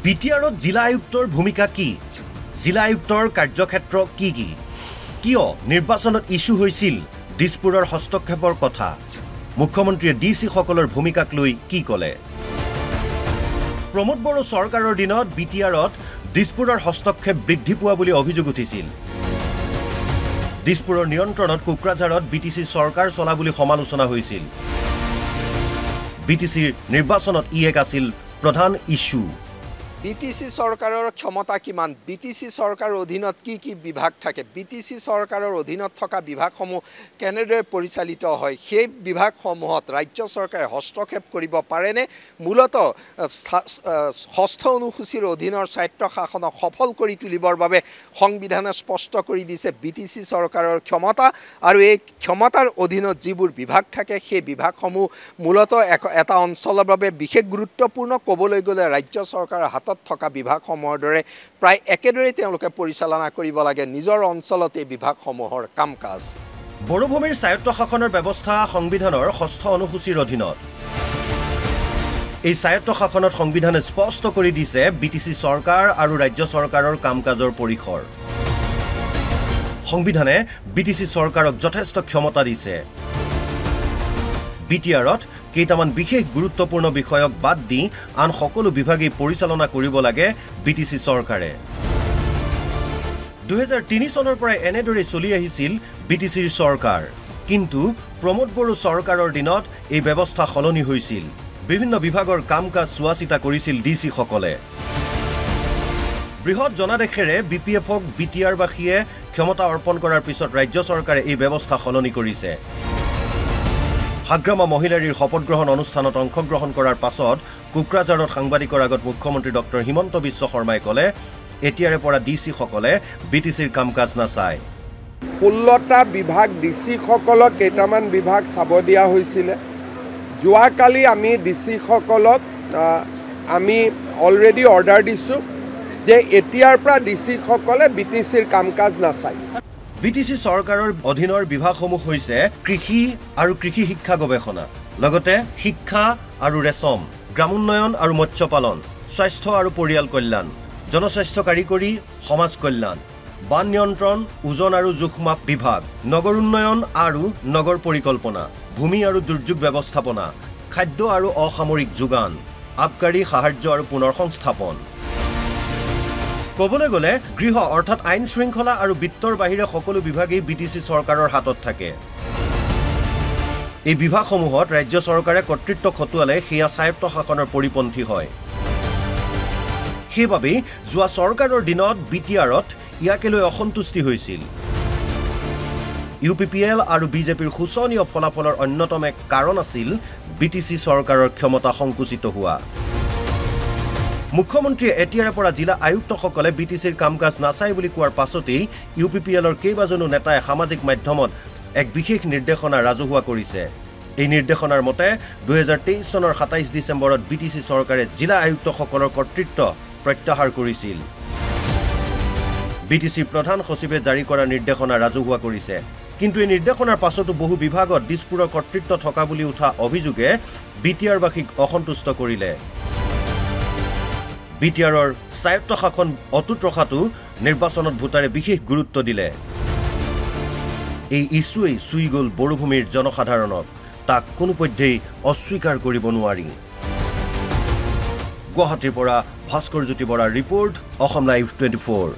বিটিআৰত জিলা আয়ুক্তৰ ভূমিকা কি? জিলা আয়ুক্তৰ কাৰ্যক্ষেত্ৰ কি? কিয় নিৰ্বাচনত ইস্যু হৈছিল দিছপুৰৰ হস্তক্ষেপৰ কথা? মুখ্যমন্ত্ৰীয়ে ডিসি সকলৰ ভূমিকাক লৈ কি ক'লে? প্ৰমোদ বড়ো চৰকাৰৰ দিনত বিটিআৰত দিছপুৰৰ হস্তক্ষেপ বৃদ্ধি পোৱা বুলি অভিযোগ উঠিছিল। দিছপুৰৰ নিয়ন্ত্ৰণত কোকৰাঝাৰত বিটিসি চৰকাৰ চলা বুলি সমালোচনা হৈছিল। বিটিসিৰ নিৰ্বাচনত ই এক আছিল প্ৰধান ইস্যু। বিটিসি চৰকাৰৰ ক্ষমতা কিমান, বিটিসি চৰকাৰৰ অধীনত কি বিভাগ থাকে, বিটিসি চৰকাৰৰ অধীনত থকা বিভাগসমূহ কেনেদৰে পৰিচালিত হয়, সেই বিভাগসমূহত ৰাজ্য চৰকাৰে হস্তক্ষেপ কৰিব পাৰেনে? মূলতঃ ষষ্ঠ অনুসূচীৰ অধীনৰ স্বায়ত্তশাসনক সফল কৰি তুলিবৰ বাবে সংবিধানে স্পষ্ট কৰি দিছে বিটিসি চৰকাৰৰ ক্ষমতা, আৰু এই ক্ষমতাৰ অধীনত যিবোৰ বিভাগ থাকে সেই বিভাগসমূহ মূলতঃ এটা অঞ্চলৰ বাবে বিশেষ গুৰুত্বপূৰ্ণ। ক'বলৈ গ'লে ৰাজ্য চৰকাৰৰ হাতত থকা বিভাগসমূহৰ দৰে প্ৰায় একেদৰে তেওঁলোকে পৰিচালনা কৰিব লাগে নিজৰ অঞ্চলত এই বিভাগসমূহৰ কাম কাজ। বড়োভূমিৰ স্বায়ত্তশাসনৰ ব্যৱস্থা সংবিধানৰ ষষ্ঠ অনুসূচীৰ অধীনত। এই স্বায়ত্তশাসনত সংবিধানে স্পষ্ট কৰি দিছে বিটিসি চৰকাৰ আৰু ৰাজ্য চৰকাৰৰ কাম কাজৰ পৰিসৰ। সংবিধানে বিটিসি চৰকাৰক যথেষ্ট ক্ষমতা দিছে। বিটিআৰত কেইটামান বিশেষ গুৰুত্বপূৰ্ণ বিষয়ক বাদ দি আন সকলো বিভাগেই পৰিচালনা কৰিব লাগে বিটিসি চৰকাৰে। 2003 চনৰ পৰা এনেদৰে চলি আহিছিল বিটিসিৰ চৰকাৰ, কিন্তু প্ৰমোদ বড়ো চৰকাৰৰ দিনত এই ব্যৱস্থা সলনি হৈছিল। বিভিন্ন বিভাগৰ কাম কাজ চোৱা চিতা কৰিছিল ডিসি সকলে। বৃহৎ জনাদেশেৰে বিপিএফক বিটিআৰবাসীয়ে ক্ষমতা অৰ্পণ কৰাৰ পিছত ৰাজ্য চৰকাৰে এই ব্যৱস্থা সলনি কৰিছে। হাগ্ৰামা মহিলাৰীৰ শপত গ্ৰহণ অনুষ্ঠানত অংশগ্ৰহণ কৰাৰ পাছত কোকৰাঝাৰত সাংবাদিকৰ আগত মুখ্যমন্ত্ৰী ডক্টৰ হিমন্ত বিশ্ব শৰ্মাই ক'লে, এতিয়াৰে পৰা ডিসি সকলে বিটিসিৰ কাম কাজ নাচায়। 16টা বিভাগ ডিসি সকলক কেইটামান বিভাগ চাব দিয়া হৈছিলে। যোৱাকালি আমি ডিসি সকলক আমি অলৰেডি অৰ্ডাৰ দিছোঁ যে এতিয়াৰ পৰা ডিসি সকলে বিটিসিৰ কাম কাজ নাচায়। বিটিসি চৰকাৰৰ অধীনৰ বিভাগসমূহ হৈছে কৃষি আৰু কৃষি শিক্ষা গৱেষণা, লগতে শিক্ষা আৰু ৰেচম, গ্ৰামোন্নয়ন আৰু মৎস্য পালন, স্বাস্থ্য আৰু পৰিয়াল কল্যাণ, জনস্বাস্থ্য কাৰিকৰী, সমাজ কল্যাণ, বান নিয়ন্ত্ৰণ, ওজন আৰু জোখমাপ বিভাগ, নগৰ উন্নয়ন আৰু নগৰ পৰিকল্পনা, ভূমি আৰু দুৰ্যোগ ব্যৱস্থাপনা, খাদ্য আৰু অসামৰিক যোগান, আবকাৰী সাহায্য আৰু পুনৰ সংস্থাপন। ক'বলৈ গ'লে গৃহ অৰ্থাৎ আইন শৃংখলা আৰু বিত্তৰ বাহিৰে সকলো বিভাগেই বিটিসি চৰকাৰৰ হাতত থাকে। এই বিভাগসমূহত ৰাজ্য চৰকাৰে কৰ্তৃত্ব খটুৱালে সেয়া স্বায়ত্তশাসনৰ পৰিপন্থী হয়। সেইবাবেই যোৱা চৰকাৰৰ দিনত বিটিআৰত ইয়াকে লৈ অসন্তুষ্টি হৈছিল। ইউপিপিএল আৰু বিজেপিৰ শোচনীয় ফলাফলৰ অন্যতম এক কাৰণ আছিল বিটিসি চৰকাৰৰ ক্ষমতা সংকুচিত হোৱা। মুখ্যমন্ত্ৰীয়ে এতিয়াৰে পৰা জিলা আয়ুক্তসকলে বিটিসিৰ কাম কাজ নাচায় বুলি কোৱাৰ পাছতেই ইউপিপিএলৰ কেইবাজনো নেতাই সামাজিক মাধ্যমত এক বিশেষ নিৰ্দেশনা ৰাজহুৱা কৰিছে। এই নিৰ্দেশনাৰ মতে 2023 চনৰ 27 ডিচেম্বৰত বিটিসি চৰকাৰে জিলা আয়ুক্তসকলৰ কৰ্তৃত্ব প্ৰত্যাহাৰ কৰিছিল। বিটিসিৰ প্ৰধান সচিবে জাৰি কৰা নিৰ্দেশনা ৰাজহুৱা কৰিছে, কিন্তু এই নিৰ্দেশনাৰ পাছতো বহু বিভাগত দিছপুৰৰ কৰ্তৃত্ব থকা বুলি উঠা অভিযোগে বিটিআৰবাসীক অসন্তুষ্ট কৰিলে। বিটিআৰৰ স্বায়ত্তশাসন অটুট ৰখাটো নিৰ্বাচনত ভোটাৰে বিশেষ গুৰুত্ব দিলে। এই ইছ্যুৱেই চুই গ'ল বড়োভূমিৰ জনসাধাৰণক, তাক কোনোপধ্যেই অস্বীকাৰ কৰিব নোৱাৰি। গুৱাহাটীৰ পৰা ভাস্কৰ জ্যোতি বৰাৰ ৰিপৰ্ট, অসম লাইভ 24।